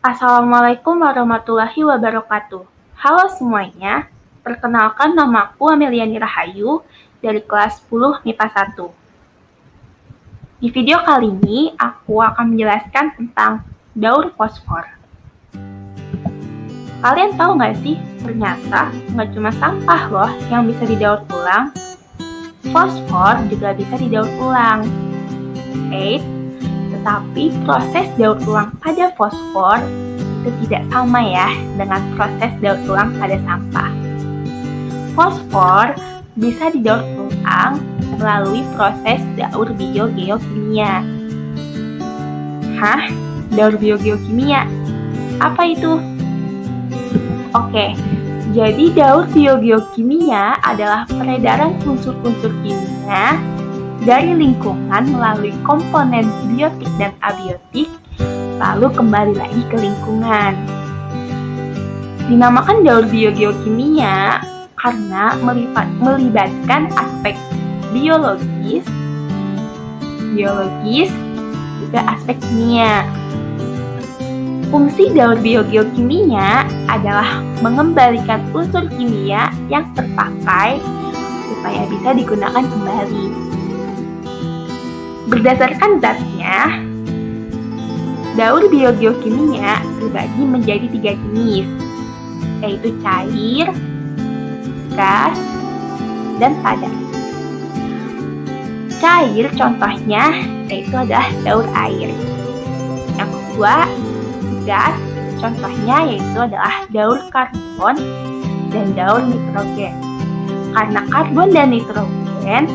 Assalamualaikum warahmatullahi wabarakatuh. Halo semuanya, perkenalkan namaku Ameliani Rahayu dari kelas 10 MIPA 1. Di video kali ini, aku akan menjelaskan tentang daur fosfor. Kalian tahu nggak sih, ternyata nggak cuma sampah loh yang bisa didaur ulang, fosfor juga bisa didaur ulang. Tetapi proses daur ulang pada fosfor itu tidak sama ya dengan proses daur ulang pada sampah. Fosfor bisa didaur ulang melalui proses daur biogeokimia. Hah? Daur biogeokimia? Apa itu? Oke, jadi daur biogeokimia adalah peredaran unsur-unsur kimia dari lingkungan melalui komponen biotik dan abiotik, lalu kembali lagi ke lingkungan. Dinamakan daur biogeokimia karena melibatkan aspek biologis, juga aspek kimia. Fungsi daur biogeokimia adalah mengembalikan unsur kimia yang terpakai supaya bisa digunakan kembali. Berdasarkan zatnya, daur biogeokimia terbagi menjadi 3 jenis, yaitu cair, gas, dan padat. Cair contohnya yaitu adalah daur air. Yang kedua, gas contohnya yaitu adalah daur karbon dan daur nitrogen. Karena karbon dan nitrogen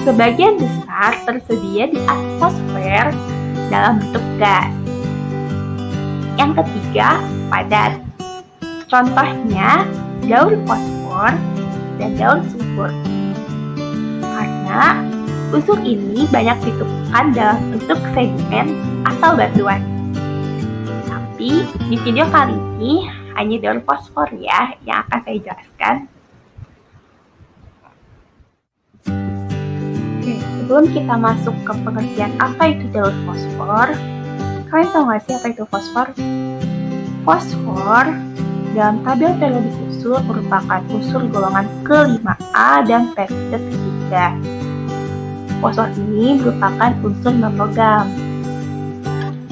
sebagian besar tersedia di atmosfer dalam bentuk gas. Yang ketiga, padat. Contohnya daur fosfor dan daur sulfur. Karena unsur ini banyak ditemukan dalam bentuk sedimen atau batuan. Tapi di video kali ini hanya daur fosfor ya yang akan saya jelaskan. Sebelum kita masuk ke pengertian apa itu daur fosfor, kalian tahu nggak sih apa itu fosfor? Fosfor dalam tabel periodik unsur merupakan unsur golongan ke-5A dan periode ketiga. Fosfor ini merupakan unsur non-logam.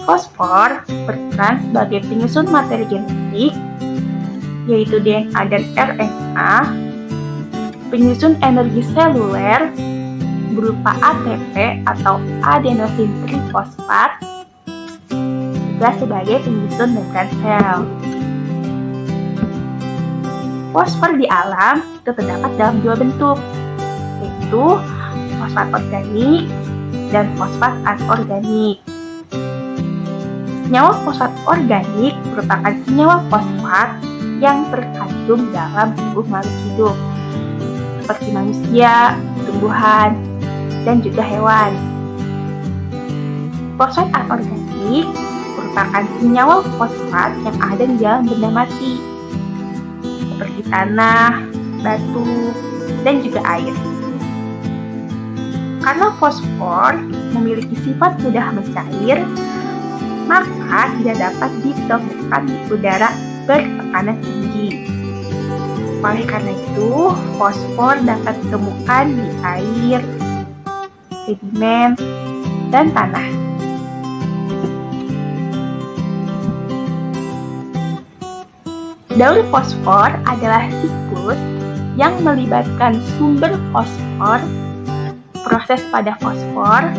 Fosfor berperan sebagai penyusun materi genetik, yaitu DNA dan RNA, penyusun energi seluler, berupa ATP atau adenosin trifosfat, juga sebagai penyusun membran sel. Fosfor di alam itu terdapat dalam 2 bentuk, yaitu fosfat organik dan fosfat anorganik. Senyawa fosfat organik merupakan senyawa fosfat yang terkandung dalam tubuh makhluk hidup, seperti manusia, tumbuhan, dan juga hewan. Fosfat anorganik merupakan senyawa fosfat yang ada di dalam benda mati, seperti tanah, batu, dan juga air. Karena fosfor memiliki sifat mudah mencair, maka tidak dapat ditemukan di udara bertekanan tinggi. Oleh karena itu, fosfor dapat ditemukan di air, sedimen, dan tanah. Daur fosfor adalah siklus yang melibatkan sumber fosfor, proses pada fosfor,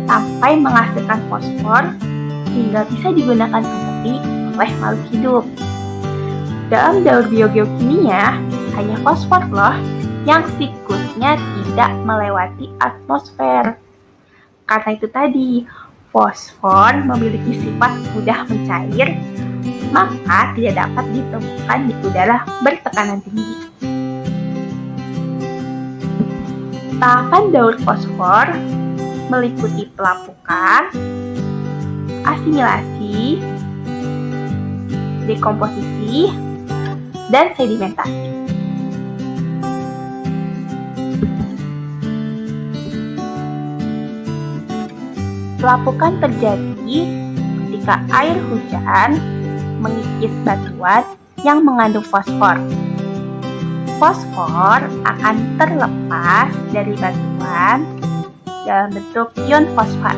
sampai menghasilkan fosfor sehingga bisa digunakan kembali oleh makhluk hidup. Dalam daur biogeokimia, hanya fosfor loh yang siklusnya tidak melewati atmosfer. Karena itu tadi, fosfor memiliki sifat mudah mencair, maka tidak dapat ditemukan di udara bertekanan tinggi. Tahapan daur fosfor meliputi pelapukan, asimilasi, dekomposisi, dan sedimentasi. Pelapukan terjadi ketika air hujan mengikis batuan yang mengandung fosfor. Fosfor akan terlepas dari batuan dalam bentuk ion fosfat.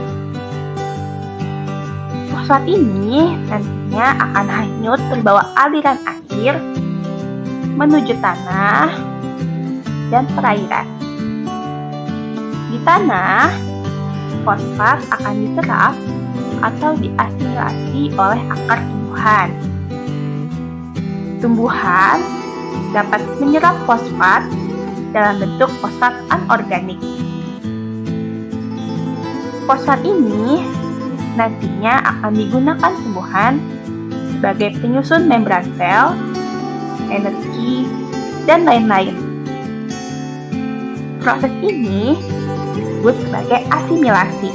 Fosfat ini nantinya akan hanyut terbawa aliran air menuju tanah dan perairan. Di tanah, fosfat akan diserap atau diasimilasi oleh akar tumbuhan. Tumbuhan dapat menyerap fosfat dalam bentuk fosfat anorganik. Fosfat ini nantinya akan digunakan tumbuhan sebagai penyusun membran sel, energi, dan lain-lain. Proses ini disebut sebagai asimilasi.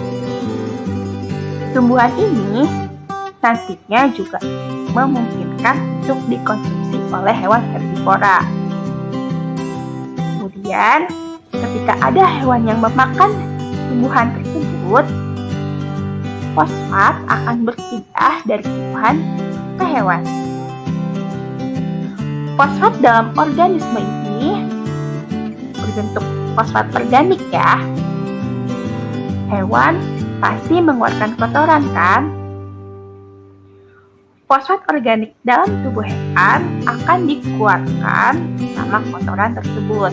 Tumbuhan ini nantinya juga memungkinkan untuk dikonsumsi oleh hewan herbivora. Kemudian, ketika ada hewan yang memakan tumbuhan tersebut, fosfat akan berpindah dari tumbuhan ke hewan. Fosfat dalam organisme ini berbentuk fosfat organik ya. Hewan pasti mengeluarkan kotoran kan? Fosfat organik dalam tubuh hewan akan dikeluarkan sama kotoran tersebut.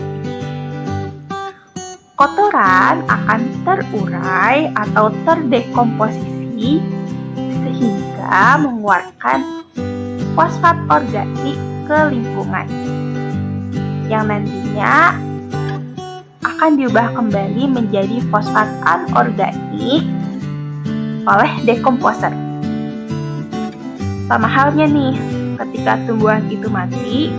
Kotoran akan terurai atau terdekomposisi sehingga mengeluarkan fosfat organik ke lingkungan yang nantinya akan diubah kembali menjadi fosfat anorganik oleh dekomposer. Sama halnya nih, ketika tumbuhan itu mati,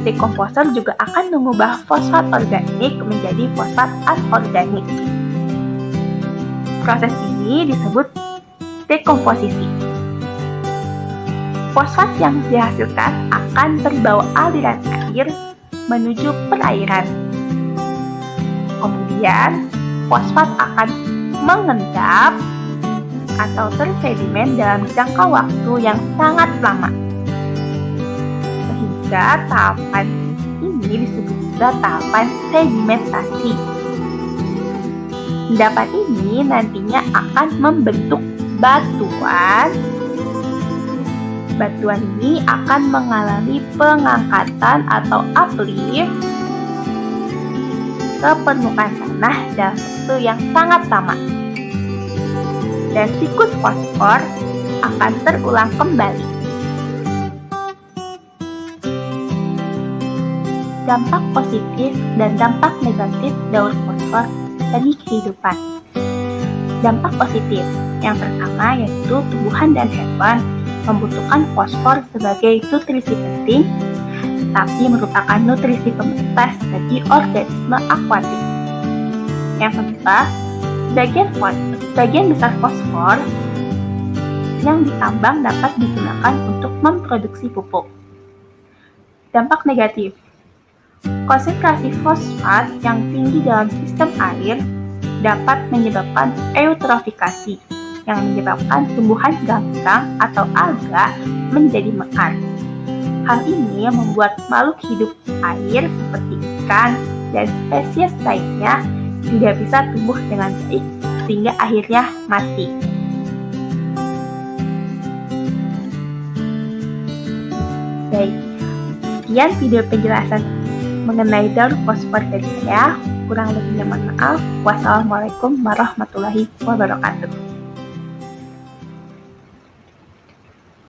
dekomposer juga akan mengubah fosfat organik menjadi fosfat anorganik. Proses ini disebut dekomposisi. Fosfat yang dihasilkan akan terbawa aliran air menuju perairan. Kemudian, fosfat akan mengendap atau tersedimen dalam jangka waktu yang sangat lama. Sehingga tahapan ini disebut juga tahapan sedimentasi. Endapan ini nantinya akan membentuk batuan. Batuan ini akan mengalami pengangkatan atau uplift ke permukaan tanah dalam waktu yang sangat lama. Dan siklus fosfor akan terulang kembali. Dampak positif dan dampak negatif daur fosfor bagi kehidupan. Dampak positif yang pertama yaitu tumbuhan dan hewan membutuhkan fosfor sebagai nutrisi penting, tetapi merupakan nutrisi pembatas bagi organisme akuatik. Yang kedua, sebagian besar fosfor yang ditambang dapat digunakan untuk memproduksi pupuk. Dampak negatif, konsentrasi fosfat yang tinggi dalam sistem air dapat menyebabkan eutrofikasi, yang menyebabkan tumbuhan ganggang atau alga menjadi mekar. Hal ini membuat makhluk hidup air seperti ikan dan spesies lainnya tidak bisa tumbuh dengan baik sehingga akhirnya mati. Baik, sekian video penjelasan mengenai daur fosfor dari saya. Kurang lebihnya mohon maaf. Wassalamualaikum warahmatullahi wabarakatuh.